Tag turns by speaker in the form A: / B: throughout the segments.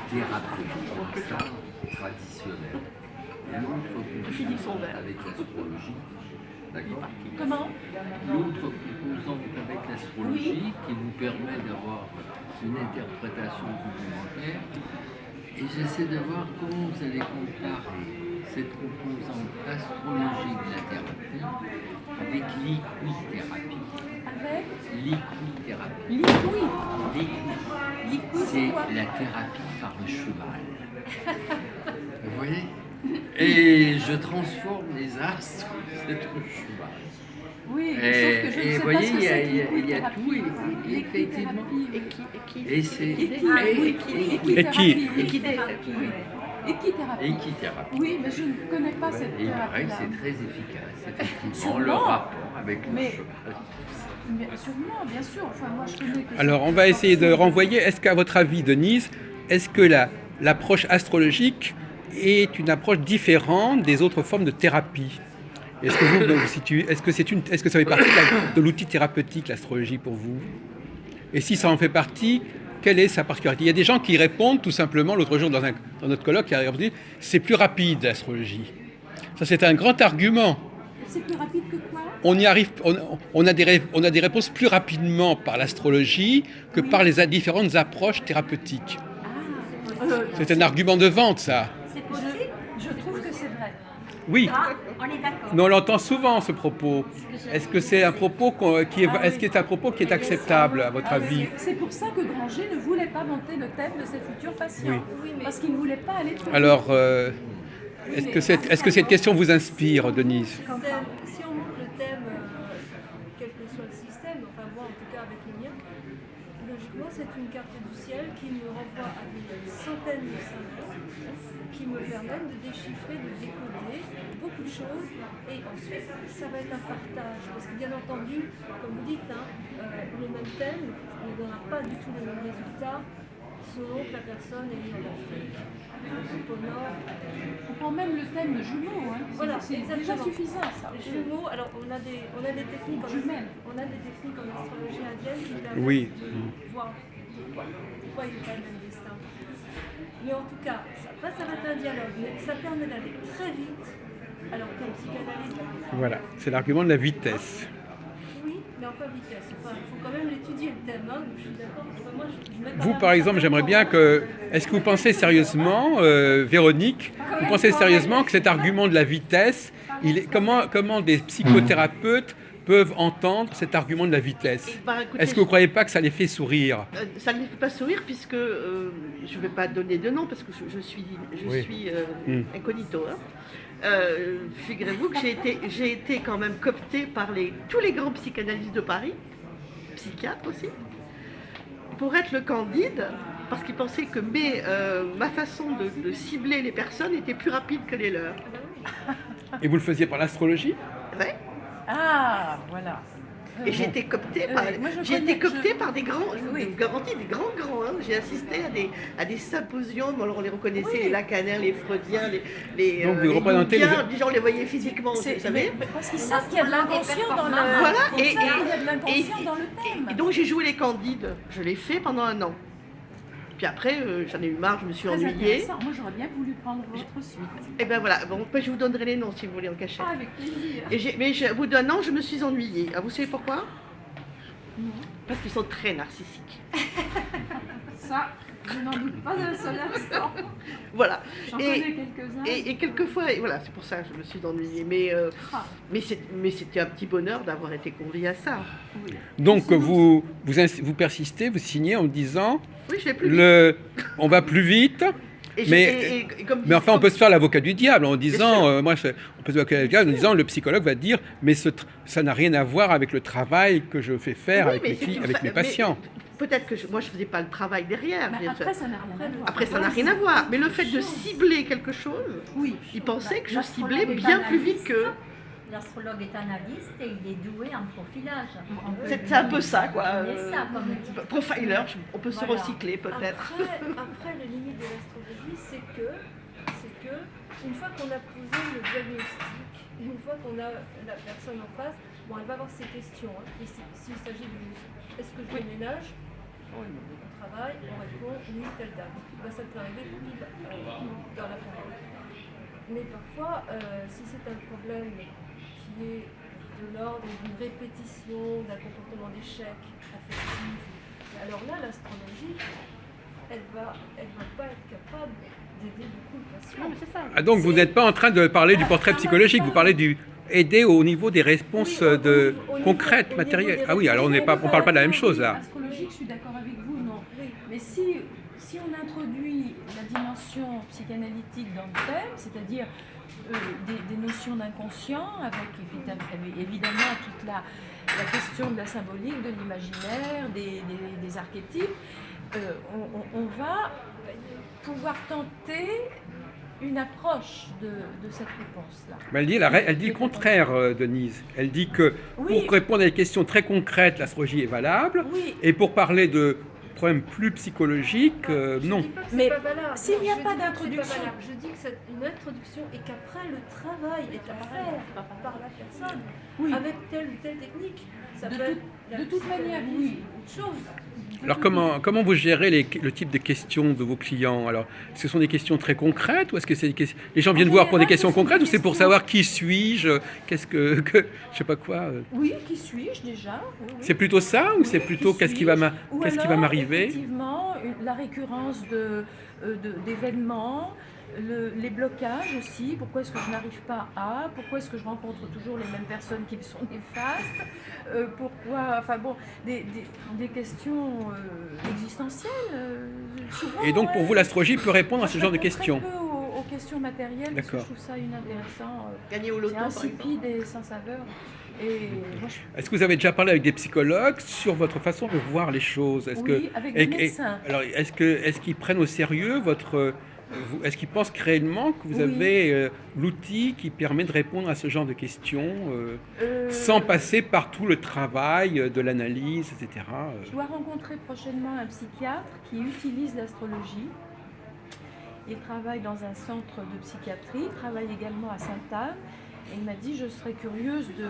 A: thérapeutique, ça, traditionnelle. L'autre avec l'astrologie, d'accord?
B: Comment?
A: L'autre composante avec l'astrologie qui vous permet d'avoir une interprétation complémentaire. Et j'essaie de voir comment vous allez comparer cette composante astrologique de la thérapie avec l'équithérapie.
B: Avec
A: L'équithérapie.
B: Liquid,
A: C'est la thérapie par le cheval. Vous voyez? Et je transforme les astres de cette cheval.
B: oui, sauf que je ne sais pas ce que c'est que
A: il y a tout, et effectivement. Et c'est
B: Équithérapie. Oui, mais je ne connais pas cette
A: Et il paraît
B: thérapie.
A: que c'est très efficace, effectivement,
B: Sûrement.
A: le rapport avec le
B: Mais-
A: cheval.
B: Mais sûrement, bien sûr. Enfin, moi, je connais que
C: Alors,
B: cette
C: on va essayer de
B: portion.
C: renvoyer. Est-ce qu'à votre avis, Denise, est-ce que l'approche astrologique est une approche différente des autres formes de thérapie? Est-ce que vous situez, est-ce que ça fait partie de l'outil thérapeutique, l'astrologie, pour vous? Et si ça en fait partie, quelle est sa particularité? Il y a des gens qui répondent tout simplement, l'autre jour dans notre colloque, qui a répondu, c'est plus rapide l'astrologie. Ça, c'est un grand argument.
B: C'est plus rapide que quoi?
C: On y arrive, on a des réponses plus rapidement par l'astrologie que par les différentes approches thérapeutiques. C'est un argument de vente, ça.
D: C'est possible?
B: Je trouve que c'est vrai.
C: Oui,
D: Ah, on est d'accord.
C: mais on l'entend souvent, ce propos. Est-ce que c'est un propos est-ce que c'est un propos qui est acceptable, à votre avis?
B: C'est pour ça que Granger ne voulait pas monter le thème de ses futurs patients. Parce qu'il ne voulait pas aller trop
C: Alors, est-ce que cette question vous inspire, Denise?
E: Si on monte le thème, quel que soit le système, enfin moi en tout cas avec le mien, logiquement c'est une carte du ciel qui me renvoie à des centaines de symboles qui me permettent de déchiffrer, de décoder beaucoup de choses et ensuite ça va être un partage parce que bien entendu, comme vous dites, le même thème ne donnera pas du tout les mêmes résultats selon que la personne est née en Afrique, au nord.
B: On prend même le thème de jumeaux. Hein.
E: Voilà,
B: c'est déjà
E: exactement.
B: suffisant, ça.
E: Les jumeaux, alors on a des techniques en astrologie indienne qui permettent
C: Oui.
E: de voir pourquoi il n'y a pas le même destin. Mais en tout cas, ça va être un dialogue, mais ça permet d'aller très vite, alors qu'un psychanalyste...
C: Voilà, c'est l'argument de la vitesse.
E: Oui, mais enfin vitesse. Enfin, il faut quand même l'étudier le thème, hein, donc je suis d'accord. Enfin, moi, je mets quand
C: Vous,
E: même
C: par
E: un
C: exemple,
E: certain
C: j'aimerais
E: temps,
C: bien
E: hein.
C: que... Est-ce que vous pensez sérieusement, Véronique, vous pensez sérieusement que cet argument de la vitesse, comment des psychothérapeutes peuvent entendre cet argument de la vitesse?
F: Écoutez,
C: Est-ce que vous ne croyez pas que ça les fait sourire?
F: ça ne les fait pas sourire puisque je ne vais pas donner de nom parce que je suis incognito. Hein. Figurez-vous que j'ai été quand même cooptée par tous les grands psychanalystes de Paris, psychiatres aussi, pour être le candide parce qu'ils pensaient que ma façon de cibler les personnes était plus rapide que les leurs.
C: Et vous le faisiez par l'astrologie?
F: Ouais.
B: Ah, voilà.
F: Et j'ai été cooptée par,
B: moi,
F: par des grands, je vous garantis, des grands. Hein. J'ai assisté à des symposiums, alors on les reconnaissait, les Lacaners, les Freudiens, les
C: Donc vous représentez
F: Jungiens, déjà on les voyait physiquement, vous savez.
B: Parce qu'ils savent qu'il y a de l'inconscient dans le
F: Voilà,
B: il y a de l'inconscient dans le thème.
F: et donc j'ai joué les candides, je l'ai fait pendant 1 an. Puis après, j'en ai eu marre, je me suis
B: Très
F: ennuyée.
B: intéressant. Moi, j'aurais bien voulu prendre votre suite.
F: Et ben voilà, bon, je vous donnerai les noms si vous voulez en cachette.
B: Ah, avec plaisir.
F: Mais au bout d'1 an, je me suis ennuyée. Ah, vous savez pourquoi? Parce qu'ils sont très narcissiques.
B: Ça, je n'en doute pas un seul instant.
F: Voilà.
B: J'en connais quelques-uns.
F: Et quelquefois, et voilà, c'est pour ça que je me suis ennuyée. Mais c'était un petit bonheur d'avoir été conviée à ça.
B: Oui.
C: Donc vous persistez, vous signez en disant
F: Oui, je vais plus vite.
C: on va plus vite.
F: Et
C: Mais,
F: comme
C: mais enfin, on peut se faire l'avocat du diable en disant,
F: sûr.
C: on peut se faire l'avocat du diable en disant, le psychologue va dire, mais ça n'a rien à voir avec le travail que je fais faire
F: Oui,
C: avec mes patients.
F: Peut-être que moi je faisais pas le travail derrière.
B: Mais après, ça n'a rien à voir.
F: Après, ça n'a rien à voir. Mais le fait de cibler quelque chose,
B: Oui.
F: ils pensaient que je
D: L'astrologue
F: ciblais
D: est
F: bien plus
D: analyste.
F: vite que.
D: L'astrologue est analyste et il est doué en profilage.
F: C'est un peu ça, quoi.
D: Il est ça, comme type.
F: Profiler, on peut se
D: Voilà.
F: recycler peut-être.
E: Après, les limites de l'astrologie, c'est que, une fois qu'on a posé le diagnostic, une fois qu'on a la personne en face, bon, elle va avoir ses questions. Hein. Et s'il s'agit de est-ce que je déménage, travail, on répond nuit, telle date. Ben, ça peut arriver pile dans la période. Mais parfois, si c'est un problème qui est de l'ordre d'une répétition, d'un comportement d'échec affectif, alors là, l'astrologie, elle va pas être capable d'aider beaucoup le patient.
F: Non, mais c'est ça.
C: Ah, donc vous n'êtes pas en train de parler du portrait psychologique, vous parlez du aider au niveau des réponses
E: Oui, au niveau
C: concrètes,
E: des
C: matérielles. Ah oui, alors on
B: Oui,
C: parle pas de la même chose là.
B: Astrologique, je suis d'accord avec vous, non.
E: Oui.
B: Mais si on introduit la dimension psychanalytique dans le thème, c'est-à-dire des notions d'inconscient, avec évidemment toute la question de la symbolique, de l'imaginaire, des archétypes, on va pouvoir tenter une approche de cette réponse-là.
C: Mais elle dit le contraire, Denise. Elle dit que
B: Oui.
C: pour répondre à des questions très concrètes, l'astrologie est valable,
B: Oui.
C: et pour parler de problèmes plus psychologiques, non.
E: Je dis pas que c'est
B: Mais
E: pas valable.
B: s'il n'y a
E: Je
B: pas
E: dis que c'est
B: d'introduction-
E: valable. Je dis que c'est une introduction et qu'après le travail est à faire par la personne
B: Oui.
E: avec telle ou telle technique. Ça
B: De
E: peut
B: tout-
E: être la
B: de toute manière,
E: psychanalyse
B: oui.
E: ou autre chose.
C: Alors comment vous gérez le type de questions de vos clients? Alors, est-ce que ce sont des questions très concrètes ou est-ce que c'est des questions... Les gens viennent voir pour des
B: général,
C: questions
B: ce sont
C: concrètes
B: des
C: ou c'est pour
B: questions-
C: savoir qui suis-je, qu'est-ce que je sais pas quoi
B: Oui, qui suis-je déjà? Oui, oui.
C: C'est plutôt ça ou
B: Oui,
C: c'est plutôt
B: qui
C: qu'est-ce qui va
B: suis-je? Ou
C: qu'est-ce qui va
B: alors,
C: m'arriver?
B: Effectivement, la récurrence d'événements, les blocages aussi. Pourquoi est-ce que je n'arrive pas à? Pourquoi est-ce que je rencontre toujours les mêmes personnes qui me sont néfastes? Pourquoi? Enfin bon, des questions existentielles. Souvent,
C: Et donc pour vous, l'astrologie peut répondre à ce genre de questions?
B: Très peu aux questions matérielles, parce que
C: D'accord.
B: je trouve ça inintéressant.
F: Gagner au loto,
B: C'est
F: par exemple.
B: insipide et sans saveur. Et moi,
C: Est-ce que vous avez déjà parlé avec des psychologues sur votre façon de voir les choses?
B: Oui, avec des médecins.
C: Alors, est-ce qu'ils prennent au sérieux est-ce qu'ils pensent réellement que vous
B: Oui.
C: avez l'outil qui permet de répondre à ce genre de questions
B: Euh,
C: sans passer par tout le travail de l'analyse, etc.
B: Je dois rencontrer prochainement un psychiatre qui utilise l'astrologie. Il travaille dans un centre de psychiatrie, il travaille également à Sainte-Anne. Et il m'a dit, je serais curieuse de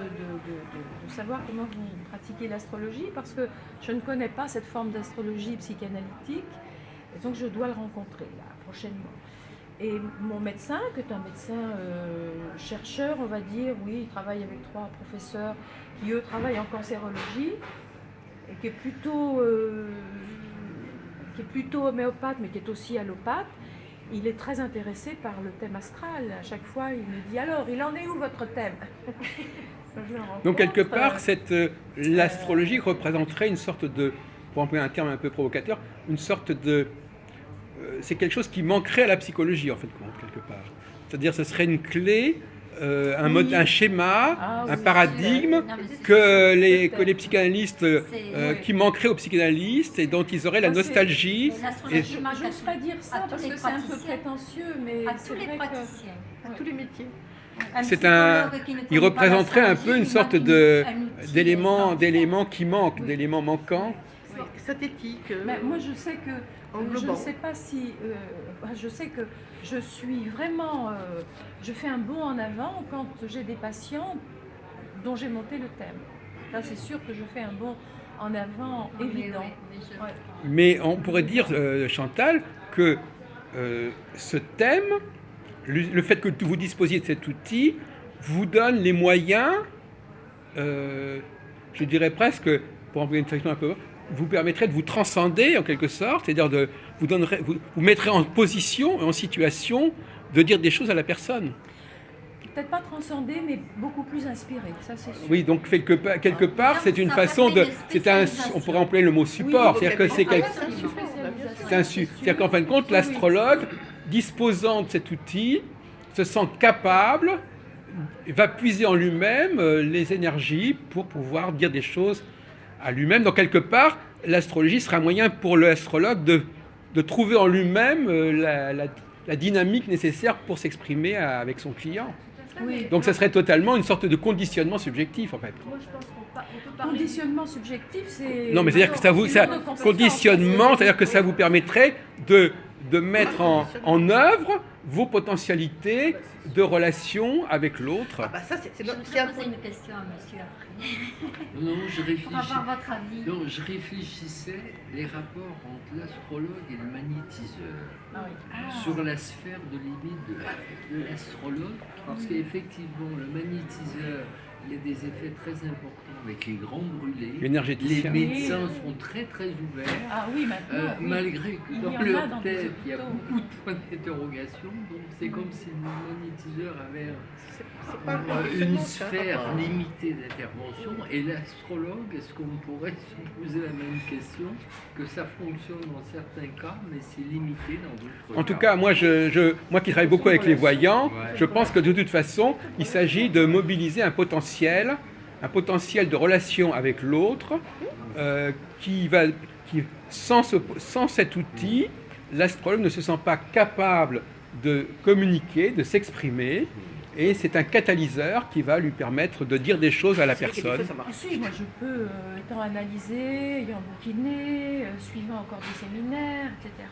B: savoir comment vous pratiquez l'astrologie, parce que je ne connais pas cette forme d'astrologie psychanalytique. Et donc je dois le rencontrer là, prochainement. Et mon médecin, qui est un médecin chercheur, on va dire, oui, il travaille avec 3 professeurs qui, eux, travaillent en cancérologie, et qui est plutôt homéopathe, mais qui est aussi allopathe. Il est très intéressé par le thème astral. À chaque fois, il me dit, alors, il en est où votre thème? Je le rencontre,
C: Donc quelque part, l'astrologie représenterait une sorte de, pour employer un terme un peu provocateur, une sorte de... c'est quelque chose qui manquerait à la psychologie, en fait, quelque part. C'est-à-dire ce serait une clé, un schéma,
B: Ah,
C: un
B: oui,
C: paradigme
D: Non, mais c'est-
C: que les psychanalystes,
D: C'est-
C: qui manqueraient aux psychanalystes et dont ils auraient la
B: Ah, c'est-
C: nostalgie.
D: Mais l'astrologie
B: Je
D: manque à
B: n'ose pas dire ça
D: à tous
B: parce
D: les
B: que c'est un peu
D: praticiens.
B: prétentieux, mais
D: À
B: c'est
D: tous les
B: vrai que...
D: praticiens.
F: À tous les métiers.
C: C'est un-
D: psychologue qui ne
C: Il
D: connaît pas
C: représenterait un peu une
D: l'astrologie,
C: sorte
D: il manque un outil
C: d'éléments
D: essentiel.
C: qui manquent, d'éléments manquants.
F: Oui, synthétique.
B: Mais moi, je sais que je
F: englobant.
B: ne sais pas si je sais que je suis vraiment je fais un bond en avant quand j'ai des patients dont j'ai monté le thème. Là, c'est sûr que je fais un bond en avant
D: Oui,
B: évident.
D: oui, oui, je-
B: Ouais.
C: Mais on pourrait dire, Chantal, que ce thème, le fait que vous disposiez de cet outil, vous donne les moyens, je dirais presque, pour employer une expression un peu, vous permettrait de vous transcender en quelque sorte, c'est-à-dire vous mettrez en position, en situation de dire des choses à la personne.
B: Peut-être pas transcendé, mais beaucoup plus inspiré. Ça, c'est sûr.
C: Oui, donc quelque part, c'est une
D: Ça
C: façon
D: permet
C: de,
D: une
C: c'est un,
D: spécialisation.
C: on pourrait employer le mot support,
B: Oui,
C: c'est-à-dire que c'est quelque,
B: Spécialisation,
C: c'est un c'est-à-dire qu'en fin de compte,
B: Oui, oui.
C: l'astrologue, disposant de cet outil, se sent capable, va puiser en lui-même les énergies pour pouvoir dire des choses à lui-même. Donc quelque part, l'astrologie sera un moyen pour l'astrologue de trouver en lui-même la dynamique nécessaire pour s'exprimer avec son client.
B: Oui.
C: Donc ça serait totalement une sorte de conditionnement subjectif en fait.
E: Moi, je pense qu'on peut parler.
B: Conditionnement subjectif, c'est...
C: Non, mais c'est-à-dire que
B: une autre conception,
C: conditionnement,
B: en fait,
C: c'est-à-dire que ça vous permettrait de mettre en œuvre vos potentialités de relation avec l'autre.
F: Ah bah ça,
D: Je
F: un
D: voudrais poser une question à monsieur après.
A: Non,
D: Pour avoir votre avis.
A: non, je réfléchissais les rapports entre l'astrologue et le magnétiseur
D: Ah oui.
A: sur la sphère de limite de l'astrologue, parce qu'effectivement, le magnétiseur, il y a des effets très importants avec les grands brûlés. Les
C: L'énergéticien.
A: médecins sont très très ouverts.
B: Ah oui, maintenant. oui.
A: Malgré que
B: Il y
A: dans
B: en a
A: leur
B: dans des
A: tête, il y a
B: hôpitaux.
A: beaucoup de points d'interrogation, donc c'est comme si le magnétiseur avait
F: c'est pas un
A: une
F: conditionnement, c'est un
A: sphère
F: rapport.
A: limitée d'intervention, et l'astrologue, est-ce qu'on pourrait se poser la même question, que ça fonctionne dans certains cas, mais c'est limité dans d'autres cas.
C: En tout cas, moi qui travaille beaucoup avec les voyants, je pense que de toute façon, il s'agit de mobiliser un potentiel de relation avec l'autre, sans cet outil, l'astrologue ne se sent pas capable de communiquer, de s'exprimer, et c'est un catalyseur qui va lui permettre de dire des choses à la
F: C'est vrai qu'il y a des
C: personne.
F: fois, ça marche.
B: Si, moi je peux, étant analysé, ayant bouquiné, suivant encore des séminaires, etc.,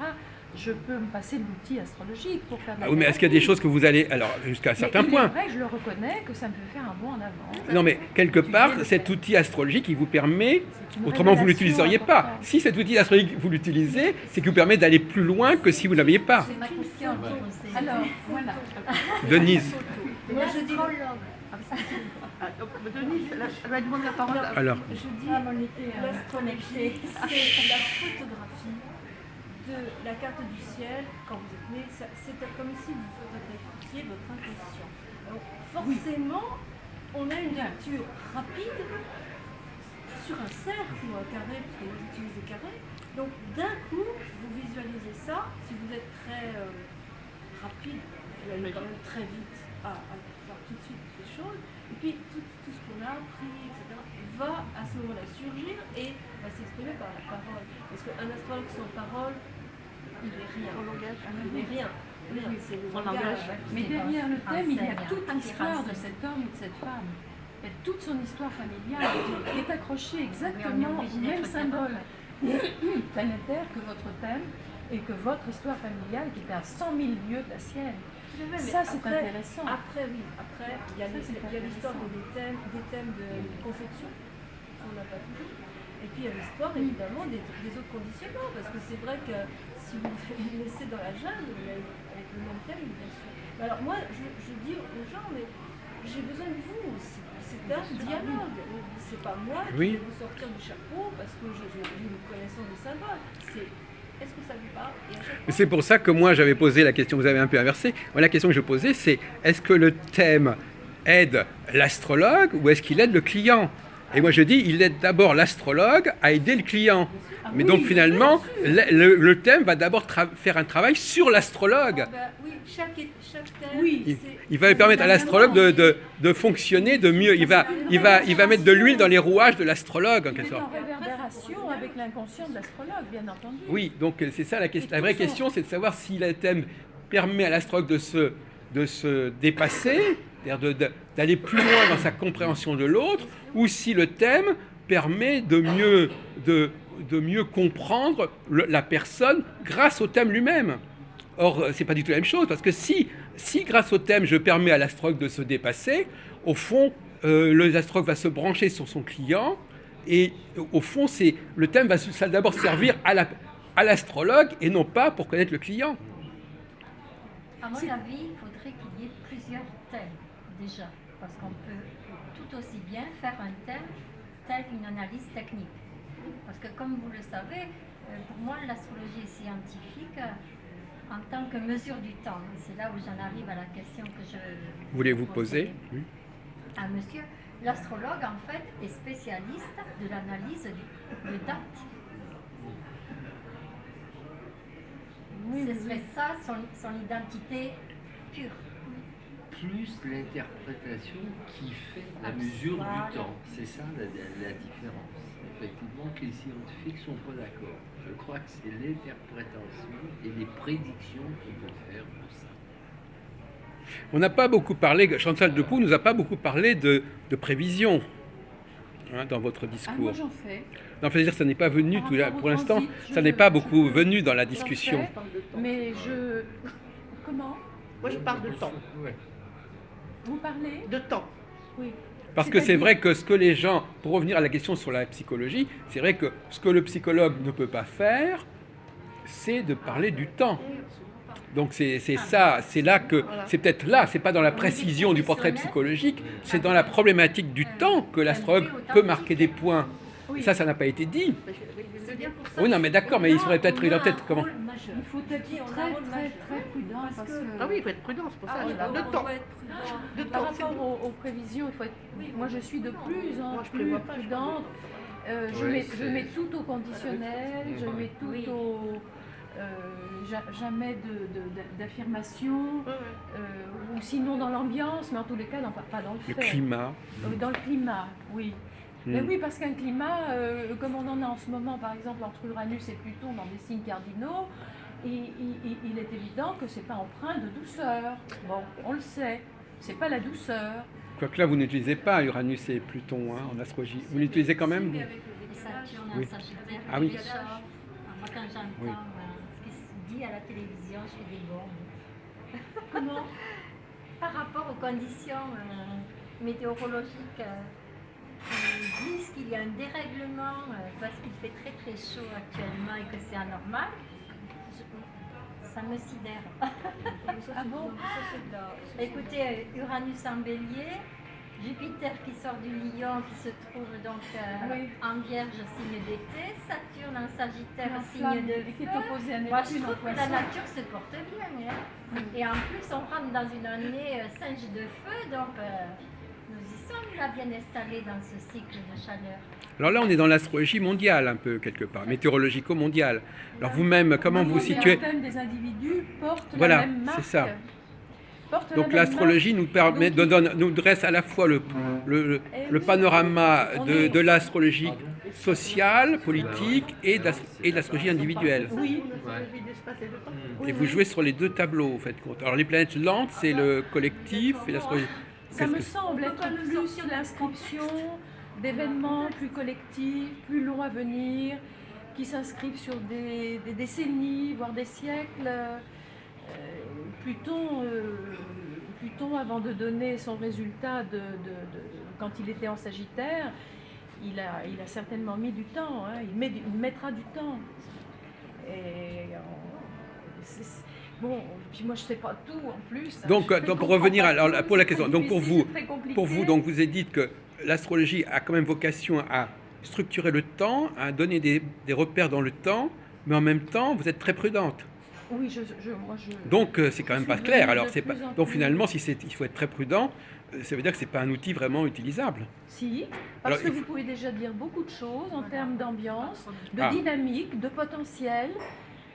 B: je peux me passer de l'outil astrologique pour faire de la
C: Ah oui, mais est-ce qu'il y a des choses que vous allez... Alors, jusqu'à un certain point.
B: C'est vrai, je le reconnais, que ça me fait faire un bond en avant.
C: Non, mais quelque part, cet outil astrologique, il vous permet...
B: C'est une
C: Autrement, vous ne
B: révélation
C: l'utiliseriez pas.
B: importante.
C: Si cet outil astrologique, vous l'utilisez, c'est qu'il vous permet d'aller plus loin que si vous ne l'aviez pas.
D: C'est ma question qui posée.
B: Alors, voilà.
C: Denise,
E: Moi, je dis,
F: Ah, donc, Denise, elle va demander la parole.
C: alors,
E: je dis
D: Connectée.
E: c'est la photographie de la carte du ciel quand vous êtes né. C'est comme si vous photographiez votre inconscient. Alors, forcément, on a une lecture rapide sur un cercle ou un carré, parce que vous utilisez carré. Donc, d'un coup, vous visualisez ça. Si vous êtes très rapide, vous allez quand même très vite à voir tout de suite les choses. Et puis, tout ce qu'on a appris, etc., va à ce moment-là surgir et va s'exprimer par la parole. Parce qu'un astrologue sans parole, il n'est rien.
F: En langage.
E: Il n'est rien. Rien. C'est le
F: En
E: langage.
B: Mais derrière le thème, il y a
D: Enseigne,
B: toute l'histoire de
D: enseigne.
B: cet homme ou de cette femme. Il y a toute son histoire familiale qui est accrochée
D: Oui, on est
B: exactement
D: obligé
B: au même
D: d'être
B: symbole planétaire que votre thème et que votre histoire familiale qui était à 100 000 lieues de la sienne.
E: Mais
B: Ça, c'est
E: après-
B: intéressant.
E: Après, oui. Après, il y a
B: Ça, c'est
E: l'histoire
B: intéressant.
E: des thèmes de conception. On n'a pas toujours. Et puis, il y a l'histoire, évidemment, des autres conditionnements. Parce que c'est vrai que si vous le laissez dans la jungle, avec le même thème, bien sûr. Mais alors, moi, je dis aux gens, mais j'ai besoin de vous aussi. C'est un dialogue. C'est pas moi qui
C: Oui.
E: vais vous sortir du chapeau parce que j'ai une connaissance des symboles. C'est est-ce que ça vous parle? Et à chaque fois,
C: c'est pour ça que moi j'avais posé la question, vous avez un peu inversé. Moi, la question que je posais, c'est est-ce que le thème aide l'astrologue ou est-ce qu'il aide le client? Et moi je dis, il aide d'abord l'astrologue à aider le client. Mais
B: oui,
C: donc finalement,
B: bien sûr.
C: le thème va d'abord faire un travail sur l'astrologue.
E: ben oui, chaque thème,
B: Oui.
C: Il va permettre à l'astrologue de fonctionner de mieux. Il va mettre de l'huile dans les rouages de l'astrologue, en
B: Il
C: quelque
B: est en
C: sorte.
B: réverbération avec l'inconscient de l'astrologue, bien entendu.
C: Oui, donc c'est ça la question. La vraie question, c'est de savoir si le thème permet à l'astrologue de se dépasser, c'est-à-dire d'aller plus loin dans sa compréhension de l'autre, ou si le thème permet de mieux comprendre la personne grâce au thème lui-même. Or, c'est pas du tout la même chose, parce que si grâce au thème, je permets à l'astrologue de se dépasser, au fond, l'astrologue va se brancher sur son client, et au fond, le thème va d'abord servir à l'astrologue, et non pas pour connaître le client.
D: À mon avis, il faudrait qu'il y ait plusieurs thèmes déjà, parce qu'on peut tout aussi bien faire un thème tel une analyse technique. Parce que comme vous le savez, pour moi l'astrologie est scientifique en tant que mesure du temps. C'est là où j'en arrive à la question que je
C: Voulez-vous
D: posais
C: poser? Oui.
D: à monsieur. L'astrologue en fait est spécialiste de l'analyse de dates.
B: Oui,
D: Ce
B: oui,
D: serait ça son identité pure.
A: Plus l'interprétation qui fait la mesure
D: Voilà.
A: du temps. C'est ça la différence. Effectivement, que les scientifiques ne sont pas d'accord. Je crois que c'est l'interprétation et les prédictions qu'on peut faire pour ça.
C: On n'a pas beaucoup parlé, Chantal Depoux nous a pas beaucoup parlé de prévision. dans votre
B: Ah, moi
C: discours.
B: j'en fais.
C: Non, faut dire que ça n'est pas venu,
B: Par
C: tout là,
B: rapport au
C: pour l'instant,
B: transit,
C: ça n'est pas beaucoup
B: peux-
C: venu dans la
B: j'en
C: discussion.
B: fais, mais je... Comment?
F: Moi, je parle de temps.
A: Ouais.
B: Vous parlez?
F: De temps.
B: Oui.
C: Parce que c'est
B: C'est-à-dire-
C: vrai que ce que les gens, pour revenir à la question sur la psychologie, c'est vrai que ce que le psychologue ne peut pas faire, c'est de parler du temps. Donc c'est ça, c'est là que, c'est peut-être là, c'est pas dans la précision du portrait psychologique, c'est dans la problématique du temps que l'astrologue peut marquer des points.
B: Oui.
C: Ça n'a pas été dit.
E: C'est-à-dire pour ça
C: Oui, non, mais d'accord, mais il faudrait peut-être, il a peut-être comment.
B: Il faut être
E: on a un
B: très,
E: rôle
B: très,
E: majeur.
B: très prudent
E: Parce
B: parce
E: que-
B: que...
F: Ah oui, il faut être prudent, c'est pour ça.
B: Ah,
F: je
B: oui,
F: parle
B: bah,
F: de
E: on
F: temps.
E: doit être prudent.
F: De
B: Par
F: temps, c'est
B: rapport
F: tout.
B: aux prévisions, il faut être... moi je suis de plus en
F: Moi, je
B: plus
F: prévois pas, je
B: prudente. Je,
A: Ouais,
B: je mets tout au conditionnel, je mets tout
D: Oui.
B: au... jamais d'affirmation,
F: Ouais, ouais.
B: ou sinon dans l'ambiance, mais en tous les cas pas dans le
C: Le
B: fait.
C: climat.
B: Dans le climat, oui. Mais
C: Hmm.
B: oui, parce qu'un climat, comme on en a en ce moment, par exemple entre Uranus et Pluton dans des signes cardinaux, il est évident que c'est pas empreint de douceur. Bon, on le sait, c'est pas la douceur.
C: Quoique là, vous n'utilisez pas Uranus et Pluton hein, en astrologie. Vous l'utilisez quand même vous
D: Et Saturne
C: Oui.
D: en Sagittaire.
C: Ah oui.
D: Déjà, moi, quand j'entends
C: Oui.
D: ce qui se dit à la télévision, je fais des bombes.
B: Comment?
D: Par rapport aux conditions météorologiques qui disent qu'il y a un dérèglement parce qu'il fait très très chaud actuellement et que c'est anormal, ça me sidère.
B: Ah bon?
D: Écoutez, Uranus en bélier, Jupiter qui sort du lion, qui se trouve donc
B: Oui.
D: en vierge, signe d'été, Saturne en sagittaire,
B: En
D: signe
B: flamme,
D: de
B: et qui est
D: feu.
B: opposé à
D: Moi, je
B: Neptune en
D: trouve que la
B: Poisson.
D: nature se porte bien. Hein. Et en plus, on rentre dans une année singe de feu, donc nous y sommes là bien installés dans ce cycle de chaleur.
C: Alors là, on est dans l'astrologie mondiale un peu, quelque part, météorologico-mondiale. Alors vous-même, comment vous
B: Le
C: situez
B: thème des individus porte
C: Voilà,
B: la même marque.
C: c'est ça.
B: Porte la
C: Donc
B: même
C: l'astrologie nous permet,
B: Donc,
C: nous dresse à la fois le
B: oui,
C: panorama
B: on
C: de,
B: est-
C: de l'astrologie sociale, politique et de l'astrologie individuelle.
B: marque. Oui,
F: L'astrologie d'espace et de temps.
B: oui,
C: Et vous
B: oui.
C: jouez sur les deux tableaux, en fait. Compte. Alors les planètes lentes, c'est le collectif et l'astrologie.
B: Ça
C: Qu'est-ce
B: me
C: que-
B: semble être plus l'inscription d'événements plus collectifs, plus longs à venir, qui s'inscrivent sur des décennies, voire des siècles. Pluton, avant de donner son résultat quand il était en Sagittaire, il a certainement mis du temps, hein, il mettra du temps. Et, bon, puis moi je ne sais pas tout en plus. hein,
C: Donc,
B: je
C: pour
B: comprends
C: revenir
B: pas
C: alors,
B: tout,
C: pour la
B: c'est
C: question,
B: très
C: donc
B: difficile, c'est très compliqué.
C: pour vous, donc vous avez dit que l'astrologie a quand même vocation à structurer le temps, à donner des repères dans le temps, mais en même temps, vous êtes très prudente.
B: Oui, moi je...
C: Donc c'est quand même
B: Je
C: pas
B: suis
C: clair.
B: devenue
C: Alors
B: de
C: c'est pas.
B: plus en
C: Donc
B: plus-
C: finalement, il faut être très prudent. Ça veut dire que c'est pas un outil vraiment utilisable.
B: Si, parce
C: Alors,
B: que
C: il
B: vous
C: faut-
B: pouvez déjà dire beaucoup de choses en termes d'ambiance, de
C: Ah.
B: dynamique, de potentiel.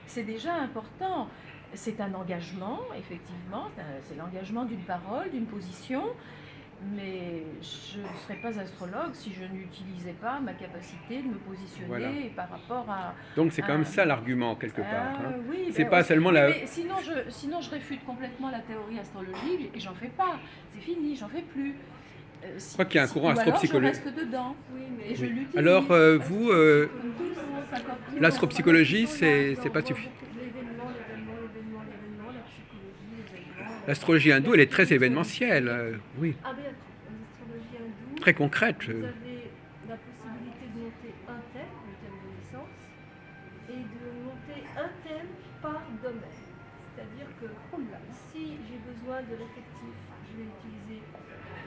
B: C'est déjà important. C'est un engagement, effectivement, c'est l'engagement d'une parole, d'une position, mais je ne serais pas astrologue si je n'utilisais pas ma capacité de me positionner
C: Voilà.
B: par rapport à...
C: Donc c'est quand même
B: Ah.
C: ça l'argument quelque part.
B: Ah,
C: hein.
B: oui,
C: C'est
B: ben
C: pas
B: oui.
C: seulement la.
B: Mais sinon je réfute complètement la théorie astrologique et j'en fais pas. C'est fini, j'en fais plus. Je
C: crois qu'il y a un courant
B: ou alors
C: astropsychologique.
B: je reste dedans
E: Oui, mais
B: et je
C: Oui.
B: l'utilise.
C: Alors vous,
B: Tous,
C: l'astrologie, c'est pas suffisant.
E: L'événement, la psychologie, l'événement.
C: L'astrologie hindoue, elle est très événementielle. Oui,
E: Ah bien, l'astrologie hindoue,
C: très concrète.
E: vous avez la possibilité de monter un thème, le thème de naissance, et de monter un thème par domaine. C'est-à-dire que si j'ai besoin de l'effectif, je vais utiliser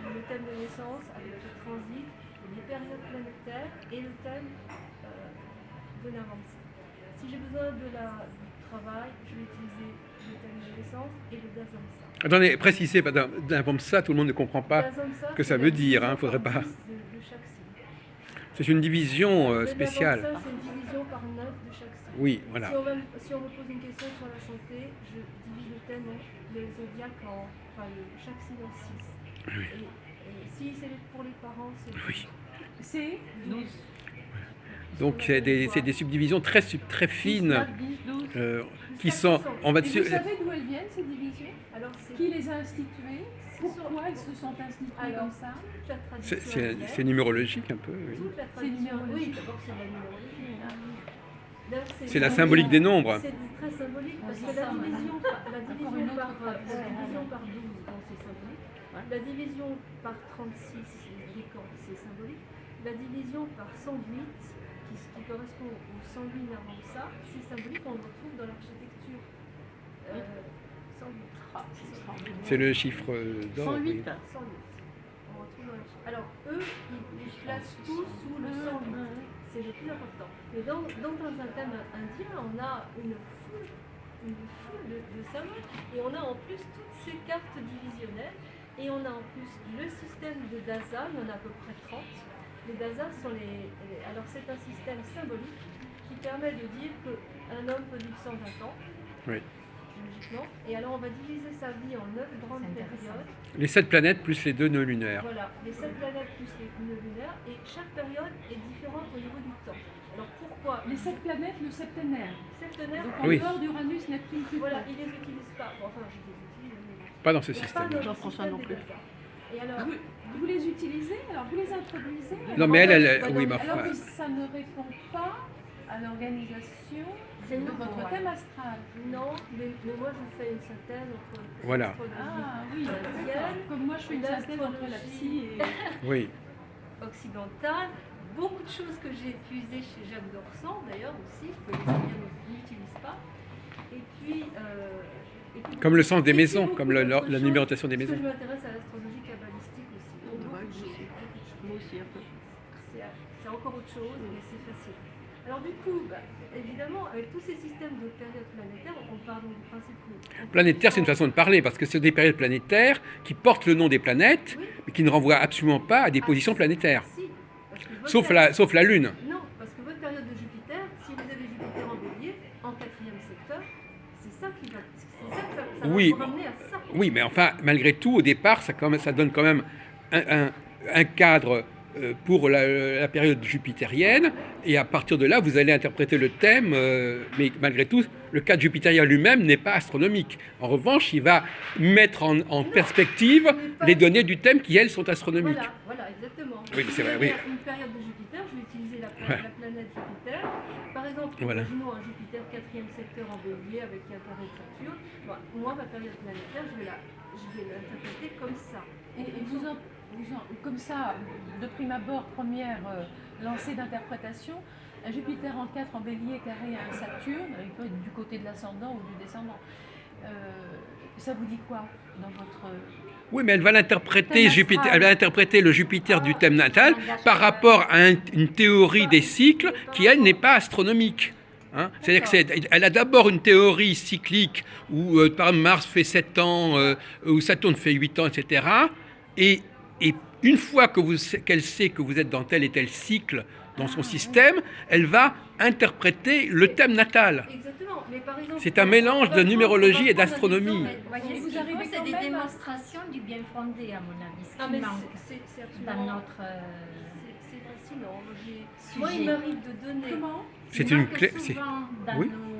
E: le thème de naissance avec le transit, les périodes planétaires et le thème de l'avancée. Si j'ai besoin du travail, je vais utiliser le thème de naissance et le d'Azamsa.
C: Attendez, précisez, avant ça, tout le monde ne comprend pas.
E: L'Azamsa,
C: que ça
E: c'est
C: veut
E: la
C: dire, hein,
E: division
C: faudrait
E: par
C: pas-
E: 10 de chaque signe.
C: C'est une division
E: Le
C: spéciale.
E: d'Azamsa, c'est une division par 9 de chaque signe.
C: Oui, voilà.
E: Si on me pose une question sur la santé, je divise le thème, le zodiaque chaque signe en 6.
C: Oui.
E: Et si c'est pour les parents, c'est
C: Oui.
B: C'est 12.
C: Donc c'est des subdivisions très fines
B: 10, 12.
C: qui sont. On va
B: Et vous savez d'où elles viennent ces divisions?
E: Alors c'est
B: Qui les a instituées? Pourquoi ils se sont institués
E: Alors,
B: comme ça?
E: toute la tradition indienne,
C: C'est numérologique un peu, oui.
E: toute la
B: C'est
E: tradition,
B: numérologique.
E: oui, d'abord c'est de la numérologie. D'ailleurs,
C: C'est la symbolique des nombres.
E: C'est très symbolique parce que la division par 12, bon, c'est symbolique. La division par 36 des camps, c'est symbolique. La division par 108, qui correspond aux 108 Naramsa, c'est symbolique, on le retrouve dans l'architecture. 108.
C: C'est le chiffre d'or.
F: 108.
C: Oui.
E: 108. On retrouve dans l'architecture. Alors, eux, ils placent tout sous le 108. C'est le plus important. Mais dans un thème indien, on a une foule de symboles et on a en plus toutes ces cartes divisionnelles et on a en plus le système de Daza, il y en a à peu près 30. Les Daza sont alors c'est un système symbolique qui permet de dire qu'un homme peut vivre 120 ans.
C: Oui.
E: Logiquement. Et alors on va diviser sa vie en 9 grandes périodes.
C: Les 7 planètes plus les 2 nœuds lunaires.
E: Voilà, les 7 planètes plus les nœuds lunaires, et chaque période est différente au niveau du temps. Alors pourquoi
B: Les 7 planètes, le septénaire.
E: septenaire?
B: Donc en
C: Oui.
B: dehors d'Uranus, Neptune, Pluton.
E: Voilà, ils les utilisent pas. Bon, enfin, je les utilise, mais
C: Pas dans ce
E: pas
C: système.
E: dans le
F: Jean-François
E: système
F: non
E: des
F: plus.
E: Daza. Et alors,
B: Vous les utilisez, alors vous les introduisez.
C: Non, mais elle,
E: Bah,
C: oui,
E: donc,
C: mais
B: Alors
C: enfin,
B: que ça ne répond pas à l'organisation
E: c'est
B: de
E: nouveau,
B: votre
E: ouais.
B: thème astral.
E: Non, mais moi je fais une synthèse entre
C: Voilà.
E: l'astrologie
B: Ah oui,
E: indienne,
B: comme moi je fais une synthèse entre la psy et...
C: oui.
E: occidentale, beaucoup de choses que j'ai puisées chez Jacques Dorsan d'ailleurs aussi, que les Indiens n'utilisent pas. Et puis
C: Comme le sens des
E: et puis
C: maisons,
E: beaucoup
C: comme la
E: d'autres choses,
C: numérotation des
E: parce que
C: maisons.
E: je m'intéresse à l'astrologie kabbalistique aussi. Donc,
F: Ouais,
E: beaucoup de
F: moi aussi.
E: choses.
F: Moi aussi un peu.
E: C'est encore autre chose, mais c'est facile. Alors du coup, évidemment, avec tous ces systèmes de périodes planétaires, on part donc du principe que...
C: Planétaire, c'est une façon de parler, parce que c'est des périodes planétaires qui portent le nom des planètes,
E: Oui.
C: mais qui ne renvoient absolument pas à des positions planétaires.
E: Si, parce que votre
C: Sauf la Lune.
E: Non, parce que votre période de Jupiter, si vous avez Jupiter en bélier, en 4e secteur, c'est ça qui va... C'est ça que ça
C: Oui.
E: va vous ramener à ça.
C: Oui, mais enfin, malgré tout, au départ, ça donne quand même un cadre pour la période jupitérienne, et à partir de là, vous allez interpréter le thème, mais malgré tout, le cadre jupitérien lui-même n'est pas astronomique. En revanche, il va mettre en perspective les données du thème qui, elles, sont astronomiques.
E: Voilà, exactement.
C: Oui, mais c'est vrai,
E: Si
C: oui.
E: vous avez une période de Jupiter, je vais utiliser la planète Jupiter. Par exemple,
C: Voilà.
E: imaginons un Jupiter 4e secteur en bélier avec un carré de Saturne. Bon, moi, ma période planétaire, je vais l'interpréter comme ça.
B: Et comme ça, de prime abord, première lancée d'interprétation, un Jupiter en 4 en bélier carré à un Saturne, il peut être du côté de l'ascendant ou du descendant. Ça vous dit quoi dans votre...
C: Oui, mais elle va l'interpréter,
B: Thème
C: Jupiter,
B: astral.
C: elle va interpréter le Jupiter du thème natal par rapport à une théorie des cycles qui, elle, n'est pas astronomique. Hein. C'est-à-dire qu'elle a d'abord une théorie cyclique où, par exemple, Mars fait 7 ans, où Saturne fait 8 ans, etc. Et une fois qu'elle sait que vous êtes dans tel et tel cycle dans son système, elle va interpréter le thème natal.
E: Exactement. Mais par exemple,
C: C'est un mélange de numérologie et d'astronomie.
D: Mais voyez, ce
B: Vous
D: qu'il faut,
B: arrivez
D: c'est
B: quand
D: des
B: même à-
D: démonstrations du bien fondé, à mon avis, ce
E: Ah,
D: qui
E: mais
D: manque
E: c'est
D: dans
E: absolument...
D: notre
E: C'est fascinant.
D: sujet.
E: Moi, il m'arrive de donner...
B: Comment?
C: C'est
D: Il
C: une
D: manque
C: clé.
D: souvent dans
C: Oui.
D: nos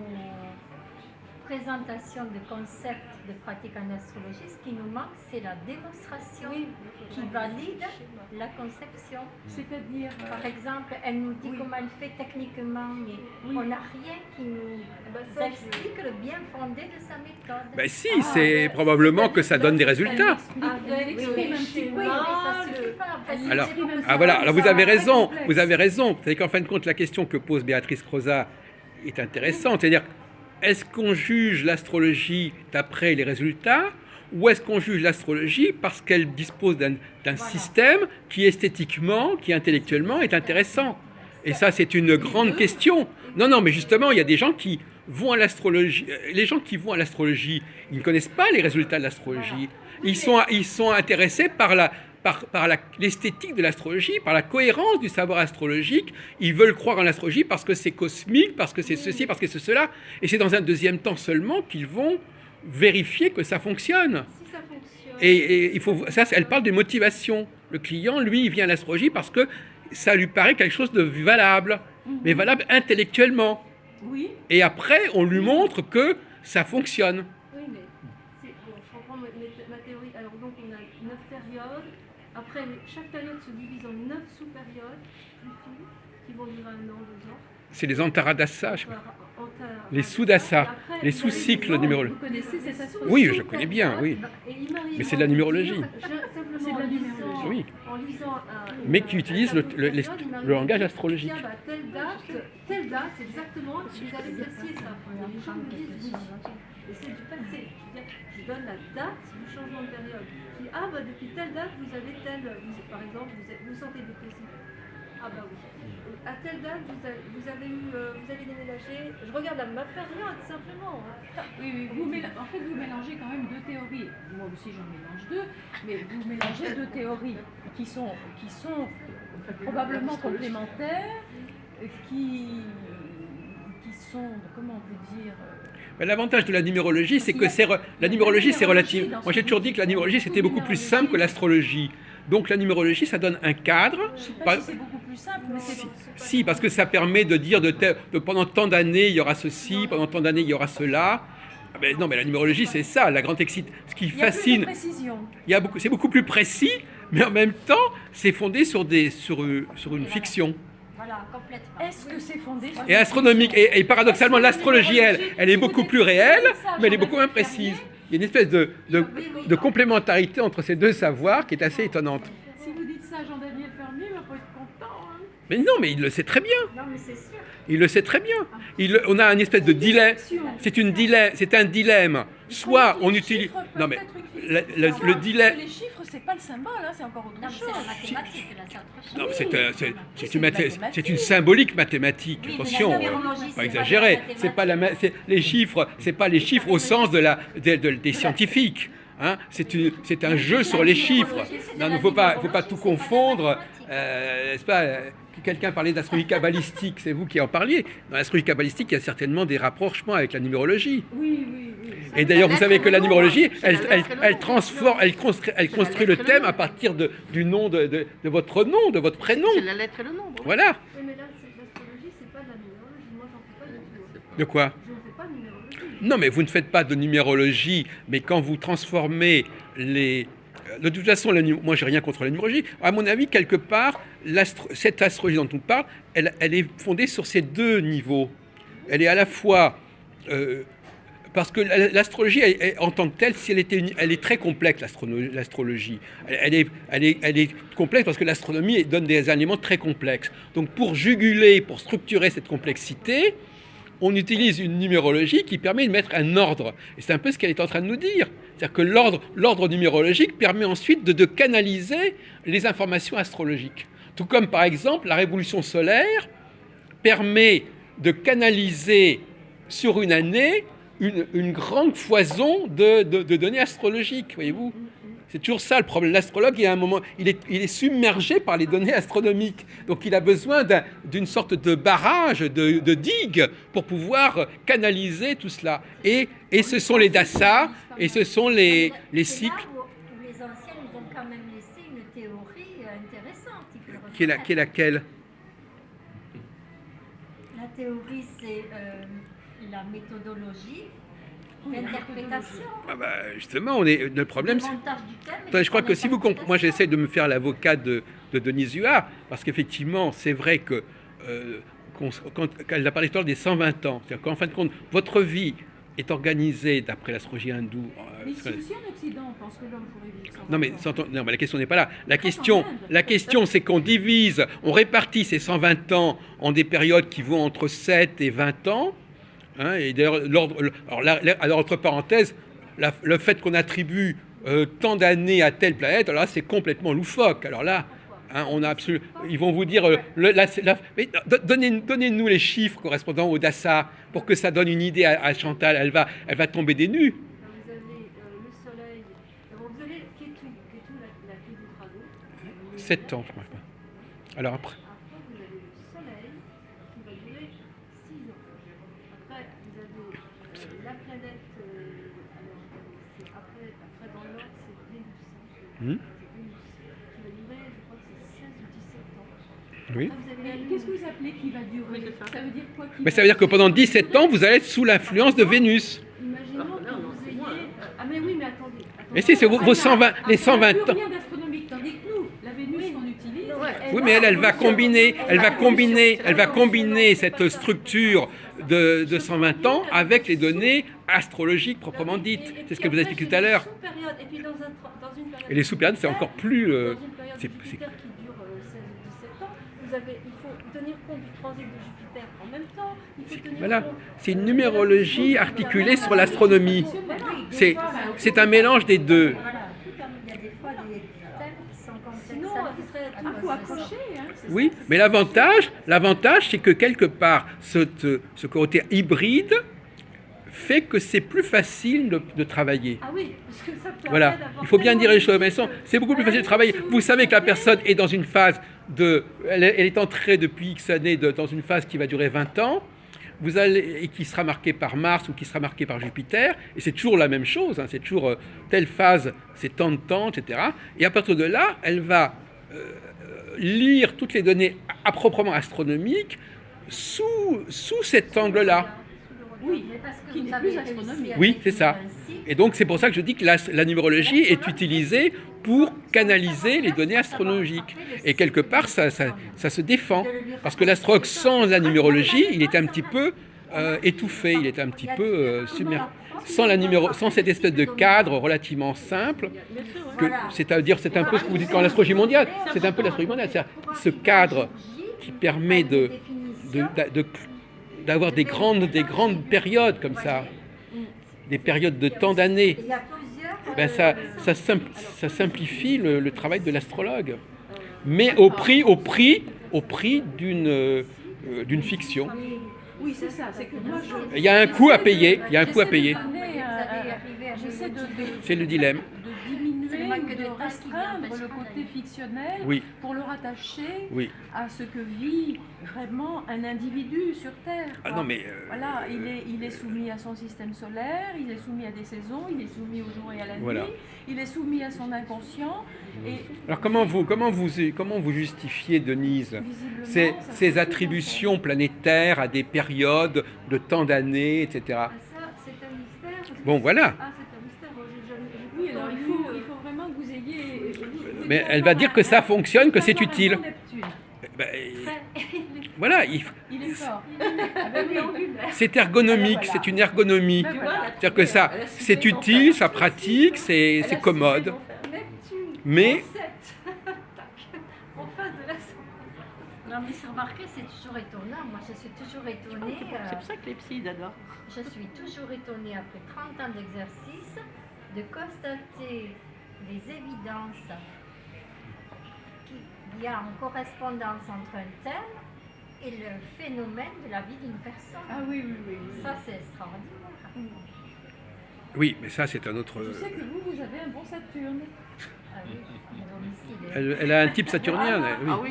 D: présentations de concepts de pratique en astrologie, ce qui nous manque, c'est la démonstration qui valide la conception.
B: C'est-à-dire...
D: Par exemple, elle nous dit
B: Oui.
D: comment elle fait techniquement, mais
B: Oui.
D: on n'a rien qui nous
E: ça,
D: explique le bien fondé de sa méthode.
C: Ben si,
B: Ah,
C: c'est probablement que ça donne des résultats.
E: Avec
B: Oui,
E: le
B: mais
D: Oui, mais ça
E: schéma,
D: suffit pas. Parce que
C: Alors,
D: c'est comme
C: Ah
D: ça.
C: voilà, alors vous avez
B: très
C: raison,
B: complexe.
C: vous avez raison. C'est qu'en fin de compte, la question que pose Béatrice Croza est intéressante. C'est-à-dire, est-ce qu'on juge l'astrologie d'après les résultats ou est-ce qu'on juge l'astrologie parce qu'elle dispose d'un système qui esthétiquement, qui intellectuellement est intéressant? Et ça, c'est une grande question. Non, mais justement, il y a des gens qui vont à l'astrologie. Les gens qui vont à l'astrologie, ils ne connaissent pas les résultats de l'astrologie. Ils sont intéressés par l'esthétique de l'astrologie, par la cohérence du savoir astrologique. Ils veulent croire en l'astrologie parce que c'est cosmique, parce que c'est ceci, parce que c'est cela. Et c'est dans un deuxième temps seulement qu'ils vont vérifier que ça fonctionne.
E: si ça fonctionne...
C: Et il faut, ça, elle parle des motivations. Le client, lui, il vient à l'astrologie parce que ça lui paraît quelque chose de valable, mais valable intellectuellement.
B: Oui.
C: Et après, on lui montre que ça fonctionne.
E: Oui, mais bon, je comprends ma théorie. Alors donc on a après, chaque période se divise en 9 sous-périodes plus fines qui vont durer 1 an, 2 ans.
C: C'est les antaradasa, je crois.
E: Antara-
C: Les sous-dassa,
E: Et après,
C: les
E: vous avez
C: sous-cycles
E: des ordres.
C: numérologiques.
B: Vous connaissez cette astrologie?
C: Oui, je connais bien, oui.
E: Et il m'arrive
C: Mais c'est de la
E: de
C: numérologie.
E: dire, simplement
B: C'est de la
E: en lisant-
B: numérologie.
C: Oui.
E: En lisant
C: Mais qui utilise le langage astrologique.
E: Tiens, bah, telle date, exactement, vous avez vérifié ça. Et les gens me disent oui. Et c'est du passé. Je veux dire, je donne la date du changement de période. Je dis, ah bah depuis telle date, vous avez par exemple, vous sentez dépressif. Ah bah oui. À telle date, vous avez déménagé. Je regarde ma période, simplement.
B: Oui, en fait, vous mélangez quand même deux théories. Moi aussi, j'en mélange deux, mais vous mélangez deux théories qui sont probablement complémentaires, qui sont, comment on peut dire...
C: Mais l'avantage de la numérologie, c'est que la numérologie, c'est relatif. Moi, j'ai toujours dit que la numérologie, c'était beaucoup plus simple que l'astrologie. Donc, la numérologie, ça donne un cadre.
B: Je ne sais pas si c'est beaucoup plus simple, mais c'est...
C: Si, parce que ça permet de dire pendant tant d'années, il y aura ceci, pendant tant d'années, il y aura cela. Ah ben non, mais la numérologie, c'est ça, la grande excite. Ce qui
B: Il y a
C: fascine,
B: plus de précision.
C: c'est beaucoup plus précis, mais en même temps, c'est fondé sur une fiction.
D: Voilà, complètement.
B: Est-ce que c'est fondé sur...
C: Et astronomique. Et paradoxalement, l'astrologie, elle est beaucoup plus réelle, mais elle est beaucoup moins précise. Il y a une espèce de complémentarité entre ces deux savoirs qui est assez étonnante.
B: Si vous dites ça à Jean-Daniel Fermier, il va pas être content. Hein.
C: Mais non, mais il le sait très bien.
D: Non, mais c'est sûr.
C: Il le sait très bien. On a une espèce de dilemme. C'est un dilemme. Soit on utilise... Non, mais le dilemme...
B: Les chiffres, c'est pas le symbole, hein, c'est encore autre
D: Non, mais
B: chose.
D: c'est la mathématique, là, c'est autre chose.
C: Non,
D: Oui,
C: c'est une symbolique mathématique.
D: Oui, mais
C: Attention,
D: la numérologie,
C: pas
D: c'est
C: exagérer.
D: pas de la
C: C'est pas les chiffres. C'est pas les chiffres au sens des scientifiques. Hein, c'est un jeu sur les chiffres. Non, il ne faut pas tout confondre. N'est-ce pas, quelqu'un parlait d'astrologie kabbalistique, c'est vous qui en parliez. Dans l'astrologie kabbalistique, il y a certainement des rapprochements avec la numérologie.
B: Oui.
C: Et d'ailleurs, vous savez que la numérologie, elle construit le thème à partir du nom de votre nom, de votre prénom.
F: C'est la lettre et le nombre.
C: Voilà.
E: Oui, mais là, l'astrologie, c'est pas de la numérologie. Moi, j'en fais pas du tout.
C: De quoi?
E: Je ne fais pas de numérologie.
C: Non, mais vous ne faites pas de numérologie, mais quand vous transformez les... De toute façon, moi, j'ai rien contre la numérologie. À mon avis, quelque part, cette astrologie dont on parle, elle est fondée sur ces deux niveaux. Elle est à la fois... parce que l'astrologie, en tant que telle, si elle est très complexe, l'astrologie. Elle est complexe parce que l'astronomie donne des éléments très complexes. Donc, pour juguler, pour structurer cette complexité, on utilise une numérologie qui permet de mettre un ordre. Et c'est un peu ce qu'elle est en train de nous dire. C'est-à-dire que l'ordre numérologique permet ensuite de canaliser les informations astrologiques. Tout comme, par exemple, la révolution solaire permet de canaliser sur une année une grande foison de données astrologiques, voyez-vous. C'est toujours ça le problème. L'astrologue, à un moment, il est submergé par les données astronomiques. Donc il a besoin d'une sorte de barrage, de digue, pour pouvoir canaliser tout cela. Et ce sont les dassas, et ce sont les cycles.
D: C'est là où les anciens nous ont quand même laissé une théorie intéressante.
C: Qui est laquelle?
D: La théorie, c'est la méthodologie, l'interprétation,
C: Ah bah, justement, le problème,
D: le
C: c'est...
D: montage du thème. et
C: Attendez, je crois que si vous comprenez, moi
D: l'interprétation.
C: j'essaie de me faire l'avocat de Denise Huard, parce qu'effectivement, c'est vrai que quand elle a parlé tout à l'heure des 120 ans, c'est-à-dire qu'en fin de compte, votre vie est organisée d'après l'astrologie hindoue.
B: Mais si aussi en Occident, on pense que l'homme pourrait vivre sans
C: Non mais,
B: enfant.
C: non, mais la question n'est pas là. La
B: en
C: question c'est qu'on divise, on répartit ces 120 ans en des périodes qui vont entre 7 et 20 ans. Hein, et d'ailleurs, alors entre parenthèses, le fait qu'on attribue tant d'années à telle planète, alors là, c'est complètement loufoque. Alors là, hein, ils vont vous dire, mais donnez-nous les chiffres correspondant au dassa pour que ça donne une idée à Chantal. Elle va tomber des nues.
E: Vous avez le soleil. Vous avez Ketu, la clé du trago.
C: 7 ans, je crois. Alors après.
E: Après, vous avez le soleil qui va durer 6 ans. Après, vous avez la planète. Alors, c'est après dans l'ordre, c'est Vénus. C'est Vénus qui va durer, je crois que c'est 16 ou 17 ans.
C: Oui.
E: Après, vous avez
B: Mais
E: la
B: qu'est-ce que
E: Lune.
B: vous appelez qui va durer?
F: Oui, c'est ça.
B: Ça veut dire quoi qui
C: Mais ça veut dire que pendant 17 ans, vous allez être sous l'influence de Vénus.
E: Imaginons que vous ayez. Ah, mais oui, mais attendez.
C: Mais si, c'est vos 120, les 120
B: ans.
C: ans.
B: Rien d'astronomique, tandis que nous,
C: Oui, mais elle va combiner cette structure de 120 ans avec les données astrologiques proprement dites. C'est ce que vous avez expliqué tout à l'heure.
E: Et puis dans une période
C: Et les sous-périodes, c'est encore plus...
E: dans une période
C: c'est-
E: de Jupiter qui dure 16-17 ans, il faut tenir compte du transit de Jupiter en même temps. Il faut tenir
C: Voilà,
E: compte,
C: c'est une numérologie articulée sur l'astronomie. C'est un mélange des deux.
D: Voilà, tout comme il y a des fois des thèmes qui sont complexes.
E: Sinon, il serait
B: Il faut accrocher. Hein, c'est
C: Oui, mais l'avantage, c'est que quelque part, ce côté hybride fait que c'est plus facile de travailler.
E: Ah oui, parce que ça permet
C: Voilà,
E: d'avoir
C: il faut bien
E: tellement
C: dire les
E: de
C: choses. Mais c'est beaucoup plus facile de travailler. Vous savez que la personne est dans une phase elle est entrée depuis X années dans une phase qui va durer 20 ans. Et qui sera marquée par Mars ou qui sera marquée par Jupiter, et c'est toujours la même chose, hein, c'est toujours telle phase, c'est tant de temps, etc. Et à partir de là, elle va lire toutes les données à proprement astronomiques sous cet angle-là.
B: Oui,
D: Mais parce que
B: qui
D: vous
B: n'est
D: avez
B: plus
D: réussi
B: astronomique.
D: à
C: Oui, c'est ça.
D: définir un cycle.
C: Et donc c'est pour ça que je dis que la numérologie est utilisée pour canaliser les données astrologiques. Et quelque part, ça se défend. Parce que l'astrologue, sans la numérologie, il était un petit peu étouffé, il était un petit peu submergé. Sans cette espèce de cadre relativement simple, c'est-à-dire c'est un peu ce que vous dites quand l'astrologie mondiale, c'est un peu l'astrologie mondiale, c'est ce cadre qui permet d'avoir des grandes périodes comme ça, des périodes de temps d'années.
D: Il y a plusieurs.
C: Ben ça simplifie le travail de l'astrologue, mais au prix d'une fiction.
B: Oui, c'est ça. C'est que moi,
C: Il y a un coût à payer. Il y a un coût à payer.
B: J'essaie de
C: C'est le dilemme.
B: diminuer ou de restreindre le côté fictionnel
C: Oui.
B: pour le rattacher
C: Oui.
B: à ce que vit vraiment un individu sur Terre.
C: Ah
B: quoi.
C: non, mais
B: Voilà, il est soumis à son système solaire, il est soumis à des saisons, il est soumis au jour et à la nuit,
C: Voilà.
B: il est soumis à son inconscient. Et
C: alors comment vous justifiez, Denise,
B: visiblement, ça
C: ces
B: se
C: attributions planétaires à des périodes de temps d'années, etc.
E: Ah, ça, c'est un mystère. parce que
C: Bon, voilà.
E: Ah, c'est un mystère. Moi, j'ai jamais-
B: Oui, alors il faut vraiment que vous ayez.
C: Mais elle va dire que ça fonctionne, que c'est utile.
B: Neptune.
C: Ben, voilà,
B: Il est fort. Ah ben oui.
C: c'est ergonomique,
B: Voilà.
C: c'est une ergonomie.
B: Ben voilà.
C: C'est-à-dire que ça, c'est utile, ça pratique, c'est commode.
E: Neptune,
C: Mais
E: en 7. En face de la
D: Non, mais c'est remarqué, c'est toujours étonnant. Moi, je suis toujours étonnée.
F: C'est pour ça que les psys adorent.
D: Je suis toujours étonnée, après 30 ans d'exercice, de constater les évidences qu'il y a en correspondance entre un thème et le phénomène de la vie d'une personne.
B: Ah oui, oui, oui.
D: Ça, c'est extraordinaire.
C: oui, mais ça c'est un autre.
B: Je sais que vous avez un bon Saturne.
D: Ah oui, mon domicile.
C: Elle a un type saturnien.
B: Voilà,
C: Oui.
F: Ah oui.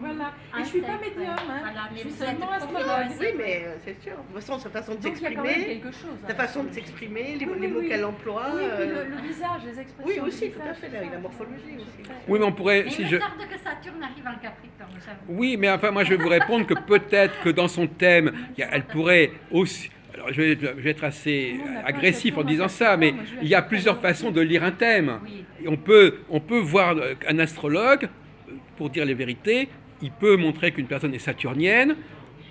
B: voilà.
D: Un
B: Et je suis pas
D: secte,
B: médium, hein.
D: voilà, mais
B: Je suis
D: vous êtes
B: seulement astrologue.
D: profileuse.
F: Oui, mais c'est sûr. De toute façon, sa façon de
B: Donc il y a quand même
F: s'exprimer,
B: quelque chose.
F: sa façon de s'exprimer, les mots qu'elle emploie.
B: Oui, puis le visage, les expressions.
F: Oui,
B: du
F: aussi, tout
B: visage,
F: à fait,
B: tout ça.
F: la morphologie aussi.
C: Oui, mais on pourrait.
D: Mais
C: Si
D: il
C: je...
D: me tarde que Saturne arrive en Capricorne, j'avoue.
C: Oui, mais enfin, moi je vais vous répondre que peut-être que dans son thème, elle pourrait aussi. Alors je vais être assez agressif en disant ça, mais il y a plusieurs façons de lire un thème.
D: Oui.
C: Et on peut voir un astrologue, pour dire les vérités, il peut montrer qu'une personne est saturnienne,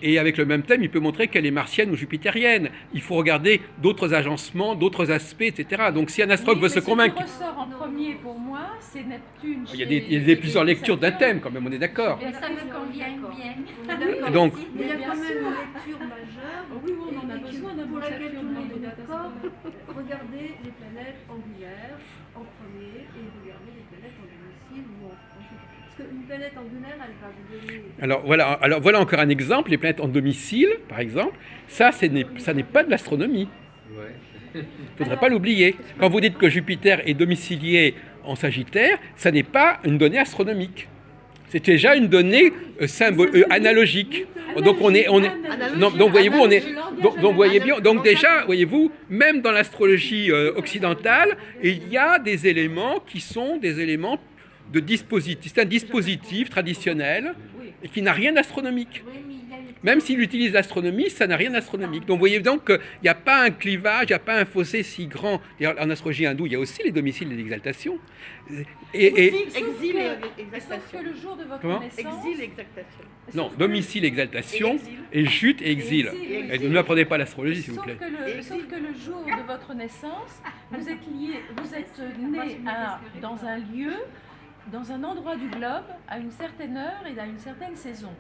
C: et avec le même thème, il peut montrer qu'elle est martienne ou jupitérienne. Il faut regarder d'autres agencements, d'autres aspects, etc. Donc si un astrologue veut se convaincre...
B: Ce qui ressort en premier pour moi, c'est Neptune.
C: Il y a des plusieurs lectures d'un thème, quand même, on est d'accord.
D: Et ça me convient bien.
C: Et donc,
E: Mais il y a
B: bien
E: quand même
B: sûr.
E: une lecture majeure.
B: Oui, oui, on en a besoin d'un
E: Pour
B: bon
E: laquelle
B: Saturne
E: tout le
B: dans
E: monde
B: les
E: est
B: dates
E: d'accord.
B: astrologiques.
E: Regardez les planètes angulaires en premier et regardez les planètes en domicile ou en franchise. Parce qu'une planète angulaire, elle va vous donner.
C: alors voilà encore un exemple, les planètes en domicile, par exemple, ça n'est pas de l'astronomie.
A: Ouais.
C: Il ne faudrait pas l'oublier. Quand vous dites que Jupiter est domicilié en Sagittaire, ça n'est pas une donnée astronomique. C'est déjà une donnée analogique. Donc donc voyez-vous, donc voyez bien, donc déjà, voyez-vous, même dans l'astrologie occidentale, il y a des éléments qui sont des éléments de dispositif. C'est un dispositif traditionnel et qui n'a rien d'astronomique.
D: Oui, mais il y a une
C: Même s'il utilise l'astronomie, ça n'a rien d'astronomique. Donc vous voyez donc qu'il n'y a pas un clivage, il n'y a pas un fossé si grand. D'ailleurs, en astrologie hindoue, il y a aussi les domiciles et l'exaltation.
F: Exil
B: Sauf
F: et exaltation.
B: que le jour de votre
C: Comment
B: naissance...
F: Exil et exaltation.
C: Non,
B: sauf que-
C: domicile, exaltation,
F: Et exil.
C: et chute et exil.
B: oui.
C: Et ne m'apprenez pas l'astrologie, s'il vous
B: Sauf
C: plaît.
B: sauf que le jour de votre naissance, vous êtes né dans un lieu, dans un endroit du globe, à une certaine heure et à une certaine saison.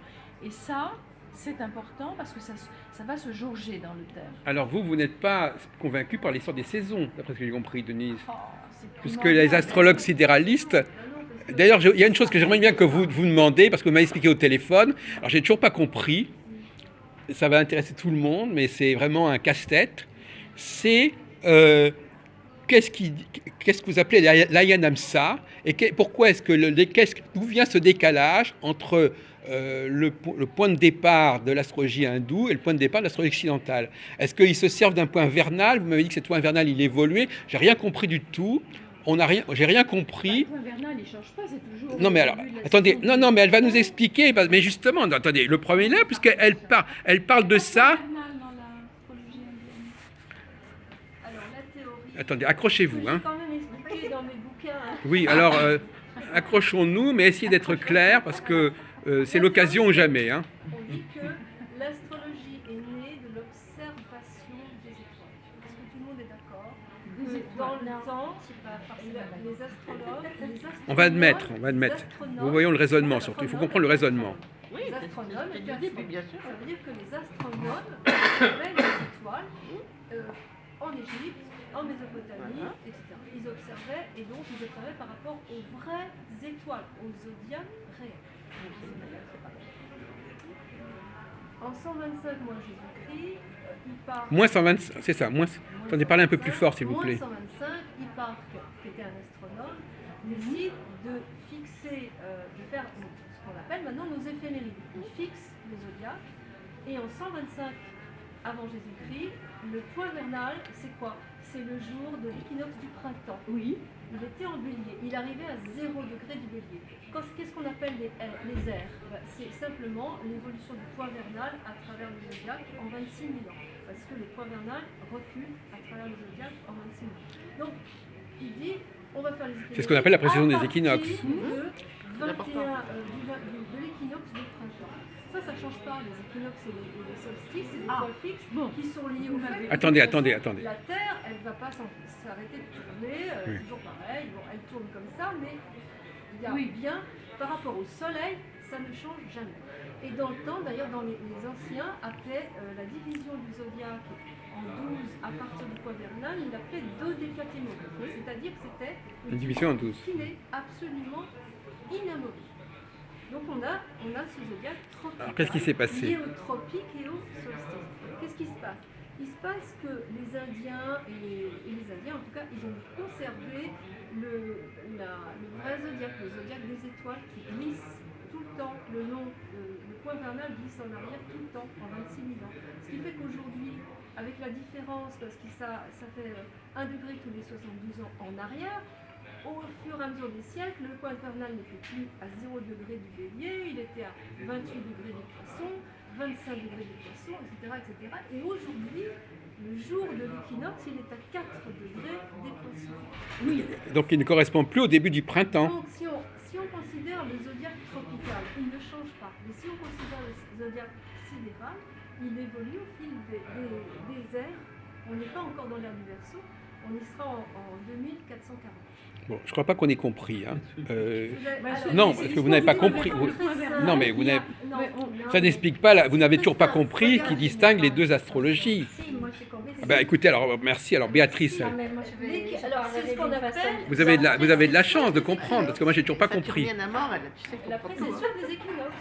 B: Et ça, c'est important parce que ça va se jauger dans le terme.
C: Alors vous n'êtes pas convaincu par l'histoire des saisons, d'après ce que j'ai compris, Denise.
B: Oh, c'est
C: Puisque
B: primordial.
C: les astrologues sidéralistes... D'ailleurs, il y a une chose que j'aimerais bien que vous demandez, parce que vous m'avez expliqué au téléphone. Alors, j'ai toujours pas compris. Ça va intéresser tout le monde, mais c'est vraiment un casse-tête. C'est qu'est-ce que vous appelez l'ayanamsa et pourquoi est-ce que d'où vient ce décalage entre le point de départ de l'astrologie hindoue et le point de départ de l'astrologie occidentale? Est-ce qu'ils se servent d'un point vernal? Vous m'avez dit que ce point vernal, il évoluait. J'ai rien compris du tout. J'ai rien compris.
B: Le point vernal, il ne change pas, c'est toujours...
C: Non, mais
B: au
C: alors,
B: début de la
C: attendez,
B: saison.
C: non, mais elle va nous expliquer. Mais justement, attendez, le premier là, puisqu'elle parle de ça.
B: Vernal dans l'astrologie indienne.
E: Alors la théorie,
C: Attendez, accrochez-vous.
E: que
C: Hein.
E: j'ai quand même expliqué dans mes bouquins, hein.
C: Oui, alors, accrochons-nous, mais essayez d'être clair, parce que c'est l'occasion ou jamais. Hein.
E: On dit que l'astrologie est née de l'observation des étoiles. Est-ce que tout le monde est d'accord que dans le temps, les astrologues,
C: On va admettre. Vous voyez le raisonnement, surtout. Il faut comprendre le raisonnement.
F: Oui,
E: Les
F: c'est
E: astronomes
F: ce que
E: étaient
F: je dis, mais bien sûr.
E: Ça veut dire que les astronomes observaient les étoiles en Égypte, en Mésopotamie, etc. Ils observaient, et donc ils observaient par rapport aux vraies étoiles, aux zodiaques réels. En 125 moins Jésus-Christ, Hipparque...
C: Moins 120, c'est ça. Attendez, parlez un peu plus fort, s'il vous plaît.
E: Moins 125, Hipparque, qui était un astronome, décide de fixer, de faire ce qu'on appelle maintenant nos éphémérides. Il fixe le zodiaque, et en 125 avant Jésus-Christ, le point vernal, c'est quoi? C'est le jour de l'équinoxe du printemps.
B: Oui.
E: Il était en bélier, il arrivait à 0 degré du bélier. Qu'est-ce qu'on appelle les ères? C'est simplement l'évolution du point vernal à travers le zodiaque en 26 000 ans. Parce que le point vernal recule à travers le zodiaque en 26 000 ans. Donc, il dit, on va faire les équinoxes.
C: C'est ce qu'on appelle la précision des équinoxes.
E: De l'équinoxe du printemps. Ça ne change pas, les équinoxes et les solstices, c'est des points fixes qui sont liés au fait que
C: Attendez.
E: la Terre, elle ne va pas s'arrêter de tourner,
C: Oui.
E: toujours pareil, bon, elle tourne comme ça, mais il y a bien, par rapport au Soleil, ça ne change jamais. Et dans le temps, d'ailleurs, dans les anciens appelaient la division du zodiaque en 12 à partir du point vernal, ils l'appelaient dodécatémon. C'est-à-dire que c'était
C: Une division en 12.
E: qui est absolument inamovible. Donc on a ce zodiaque tropical.
C: Alors, qu'est-ce qui s'est passé?
E: Lié au tropique et au solstice. Qu'est-ce qui se passe? Il se passe que les Indiens et les Indiens, en tout cas, ils ont conservé le vrai zodiaque, le zodiaque des étoiles qui glisse tout le temps, le point vernal glisse en arrière tout le temps, en 26 000 ans. Ce qui fait qu'aujourd'hui, avec la différence, parce que ça fait 1 degré tous les 72 ans en arrière, au fur et à mesure des siècles, le point vernal n'était plus à 0 degré du bélier, il était à 28 degrés du poisson, 25 degrés du poisson, etc. etc. Et aujourd'hui, le jour de l'équinoxe, il est à 4 degrés des poissons.
B: Oui.
C: Donc il ne correspond plus au début du printemps.
E: Donc si on considère le zodiaque tropical, il ne change pas. Mais si on considère le zodiaque sidéral, il évolue au fil des ères. On n'est pas encore dans l'ère du Verseau, on y sera en 2440.
C: Bon, je ne crois pas qu'on ait compris. Hein.
E: Alors,
C: Non, parce que vous n'avez pas compris. Non, mais vous n'avez...
E: Non,
C: Ça n'explique pas, vous n'avez toujours pas compris qui distingue les deux astrologies.
E: Si, moi j'ai compris.
C: Ah ben, écoutez, alors merci. Alors Béatrice,
D: Non, mais moi, je
E: Alors, c'est ce qu'on appelle
C: vous avez de la chance de comprendre, parce que moi j'ai toujours pas
F: Ça tue
C: compris.
F: rien à mort, elle, tu sais
E: la
F: comprendre tout,
E: précession
F: hein.
E: des équinoxes.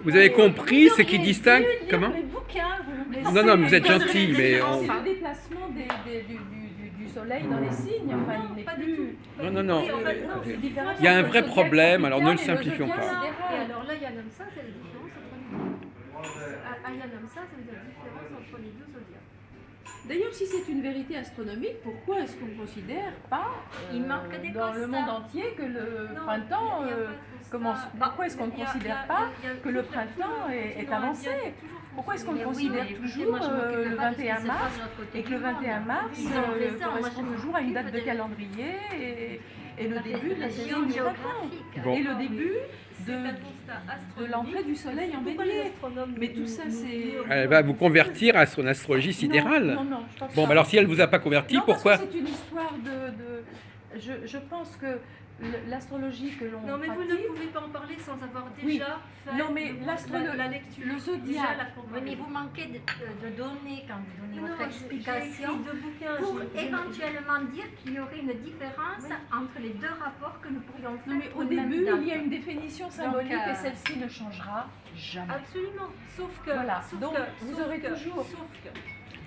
C: Vous avez compris ce qui distingue... Comment
E: Les bouquins,
C: Non, non, mais vous êtes gentil, mais... on-
B: C'est le déplacement du soleil dans les signes, enfin il n'est
E: pas du
B: plus...
E: tout.
C: Non, non,
E: Oui, en fait, non,
B: c'est
E: c'est
B: différent.
C: Il y a un
B: Le
C: vrai
B: zodiaque
C: problème, alors ne le
B: tropical et
C: simplifions
B: zodiaque
C: pas.
B: sidéral.
E: Et alors là, Yanamsa, c'est la différence entre les deux. Yanamsa, ça veut dire différence entre les deux zodiaques.
B: D'ailleurs, si c'est une vérité astronomique, pourquoi est-ce qu'on ne considère pas
D: Il manque des
B: dans le
D: constats.
B: monde entier que le
E: Non,
B: printemps
E: il y a pas de constat.
B: commence? Pourquoi est-ce qu'on ne
E: Il y a-
B: considère
E: il y a-
B: pas
E: il y a
B: que le
E: toujours-
B: printemps est
E: toujours un
B: avancé?
E: lien qui est toujours
B: Pourquoi est-ce qu'on le
D: Mais oui,
B: considère
D: mais
B: toujours
D: moi, je m'occupe
B: le
D: pas de ce qui
B: 21
D: se
B: mars
D: passe de l'autre côté
B: et que
D: du
B: le 21
D: monde.
B: mars
D: Ils ont raison, moi,
B: correspond
D: je
B: toujours à une date de
D: m'occupe
B: calendrier et le début de la saison du printemps
D: géographique.
C: Bon.
B: et le début
E: C'est un constat
B: de
E: astronomique.
B: l'entrée du soleil en
E: Pourquoi les
B: bélier.
E: astronomes
B: Mais tout ça, c'est-
C: Elle va vous convertir à son astrologie sidérale.
B: Non, non, je pense
C: Bon,
B: pas.
C: bah alors si elle ne vous a pas converti,
B: Non,
C: pourquoi?
B: parce que c'est une histoire je pense que l'astrologie que l'on
E: Non, mais vous ne
B: pratique,
E: pouvez pas en parler sans avoir
B: Oui.
E: déjà fait
B: Non, mais
E: la lecture.
B: le
E: Déjà
B: zodiaque.
E: la
D: Oui,
E: comparaison.
D: mais vous manquez de données quand vous donnez
E: Non,
D: votre
E: j'ai écrit
D: explication
E: 2 bouquins.
D: pour
E: j'ai-
D: éventuellement dire qu'il y aurait une différence
B: Oui.
D: entre les deux rapports que nous pourrions faire.
B: non, mais
D: pour
B: au
D: une même
B: début,
D: date.
B: il y a une définition symbolique
D: Donc,
B: et celle-ci ne changera jamais.
E: Absolument. Sauf que.
B: Voilà.
E: sauf
B: Donc,
E: que-
B: vous
E: sauf
B: aurez
E: que-
B: toujours-
E: Sauf que.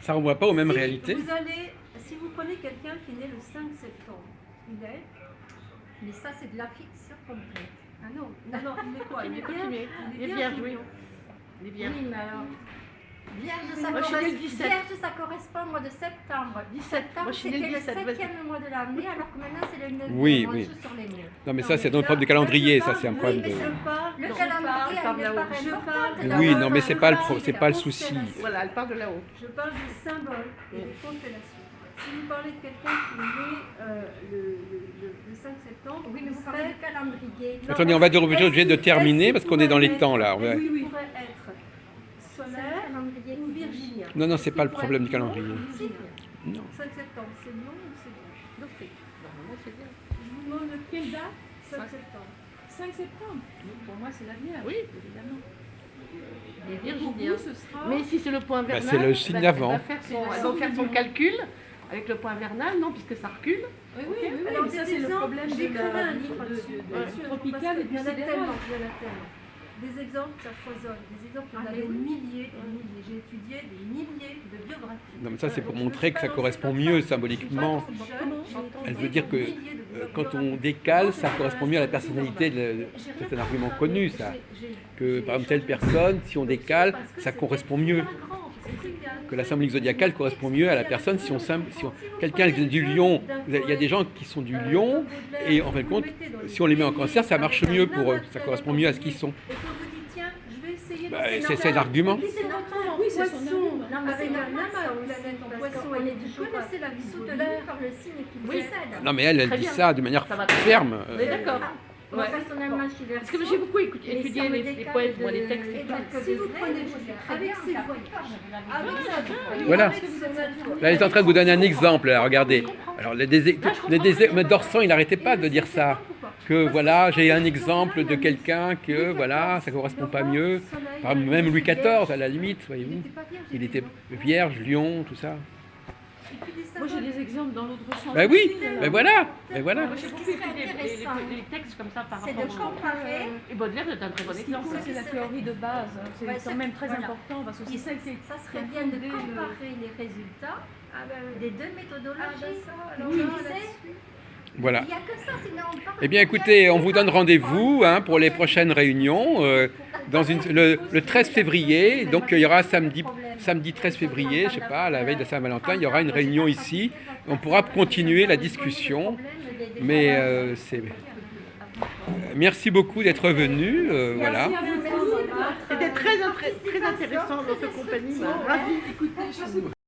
C: Ça ne renvoie pas aux mêmes
E: Si
C: réalités.
E: Si vous prenez quelqu'un qui est né le 5 septembre, il est.
D: Mais ça, c'est de la fiction complète.
E: Ah non, non, non, il est quoi? Il est vierge.
F: Les vierges, oui. Les
D: Oui,
F: vierges.
D: mais alors. Vierge,
F: Moi, je suis née le 17.
D: Vierge, ça correspond au mois de septembre.
F: 17.
D: Septembre,
F: Moi, je suis née
D: c'était
F: le
D: le
F: 17.
D: 7e mois de l'année, alors que maintenant, c'est le 9e.
C: Oui,
D: on
C: oui.
D: joue sur les murs.
C: Non, mais
E: Non,
C: ça, c'est
E: mais
C: notre problème
E: là-
C: de calendrier,
E: là,
C: ça,
E: je
C: c'est un
E: parle-
C: problème
E: oui,
C: de.
E: mais je parle-
D: Le
E: non,
D: calendrier,
F: je parle
D: elle
F: là-haut.
D: n'est pas
E: Je
D: importante.
E: parle de la
C: Oui,
E: haute,
C: non, mais
E: je
C: c'est pas le
E: parle
C: pro-
E: des
C: c'est pas le souci.
E: constellations.
F: Voilà, elle parle de là-haut.
E: Je parle des symboles et des constellations. Si vous parlez de quelqu'un qui est né le 5 septembre,
D: Oui, mais
E: il
D: vous parlez
E: serait-
D: de calendrier.
E: Non,
C: Attendez, on va être obligé de terminer
E: est-ce
C: parce
E: qu'il
C: qu'on est dans les
E: pourrait
C: temps là.
E: être-
C: Ouais.
E: est-ce qu'il
B: Oui, oui.
E: pourrait être
D: C'est le
E: solaire
D: calendrier
E: ou
D: qui
E: virginien?
C: Non, non,
E: Est-ce
C: c'est
E: qu'il
C: pas le
E: pourrait
C: problème
E: être
C: du calendrier.
E: lion ou virginien?
C: Non.
E: 5 septembre, c'est lion ou c'est vierge?
F: Donc, normalement, c'est bien.
E: Je vous demande
B: Quelle date?
E: 5 septembre.
B: 5 septembre. Pour moi, c'est la Vierge.
F: Oui.
B: Évidemment.
F: Les
B: Et pour
F: virginiens.
B: vous, ce sera...
F: Mais si c'est le point
C: Bah,
F: vernal,
C: c'est le signe
F: elle va
C: avant.
F: faire
B: C'est
F: son,
B: le
F: elle va
B: signe
F: faire son
B: du-
F: calcul avec le point vernal, non, puisque ça recule.
B: Oui, oui, oui,
E: Alors,
B: mais ça,
E: des
B: c'est le
E: exemples,
B: problème de
E: j'écrirai
B: la
E: un livre dessus, dessus,
B: tropicale
E: parce
B: et
E: qu'il
B: du
E: y en a
B: sidéral.
E: tellement, il y en a tellement. Des exemples, ça foisonne. Des exemples, il y en
B: Ah,
E: a
B: mais
E: des
B: oui.
E: milliers, des milliers. J'ai étudié des milliers de biographies.
C: Non, mais ça, c'est pour
E: Donc, je
C: montrer
E: me
C: que
E: suis
C: ça
E: pas
C: correspond
E: lancée
C: mieux
E: comme ça.
C: symboliquement.
E: Je suis pas jeune, j'ai
C: Elle
E: étudié
C: veut dire
E: des
C: que
E: milliers de
C: quand on
E: biographies.
C: décale, ça
E: Moi,
C: correspond mieux à la personnalité. C'est un argument connu, ça. Que par exemple, telle personne, si on décale, ça correspond mieux. Que la symbolique zodiacale correspond mieux à la personne si on quelqu'un qui est du lion, il y a des gens qui sont du lion et en fin de compte, si on les met en cancer, ça marche mieux pour eux, ça correspond mieux à ce qu'ils sont.
E: Et qu'on vous dit, tiens, je vais essayer
C: Bah,
E: de
C: c'est l'argument.
E: C'est notre
B: Oui, c'est son
E: poisson,
B: argument.
D: Non, mais c'est
E: avec un
D: normal,
E: amas
D: ça
E: de
D: aussi,
E: planète en
D: parce
E: poisson.
D: qu'on
E: Et
D: est
E: vous
D: toujours
E: connaissez la vie
D: soutenu
E: solaire.
D: par le signe qui
F: Oui.
D: précède.
C: Non mais elle
F: Très
C: dit
F: bien.
C: ça de manière
F: Ça va très
C: ferme.
F: On est d'accord.
D: Moi,
F: Ouais.
D: personnellement, je suis vers
F: Parce que j'ai beaucoup étudié les poètes, moi, les textes et tout.
E: Si vous prenez avec ces voix, avec ça,
C: Voilà.
E: avec ce nature.
C: Là, elle est en train de vous donner un exemple, là, regardez. Alors, mais Dorsan, il n'arrêtait pas de dire ça. Que voilà, j'ai un exemple de quelqu'un que voilà, ça correspond pas mieux. Par exemple, même Louis XIV, à la limite, voyez-vous. Il était vierge, lion, tout ça.
B: Moi, j'ai des exemples dans l'autre sens.
C: Ben oui,
B: aussi,
C: ben voilà, ben voilà.
F: Moi, j'ai beaucoup étudié les textes comme ça par
D: C'est de
F: rapport au...
D: comparer.
F: Et Baudelaire est un très bon
B: Ce qui
F: exemple.
B: compte, c'est la théorie de base. C'est
D: Ouais,
B: quand même très
D: voilà.
B: important parce que c'est celle qui est
D: Ça serait
B: qui
D: bien de
B: fondée le-
D: comparer les résultats des deux méthodologies.
E: alors
D: Qui
E: là,
D: disait,
C: Voilà.
D: il n'y a que ça, sinon on parle
C: Eh bien,
D: de
C: écoutez,
D: rien.
C: on vous donne rendez-vous pour les prochaines réunions le 13 février. Donc, il y aura samedi 13 février, je sais pas, à la veille de Saint-Valentin, il y aura une réunion ici. On pourra continuer la discussion. Mais merci beaucoup d'être venu. Voilà.
B: Merci à vous.
F: C'était très intéressant notre compagnie, m'a ravie.
B: Écoutez, je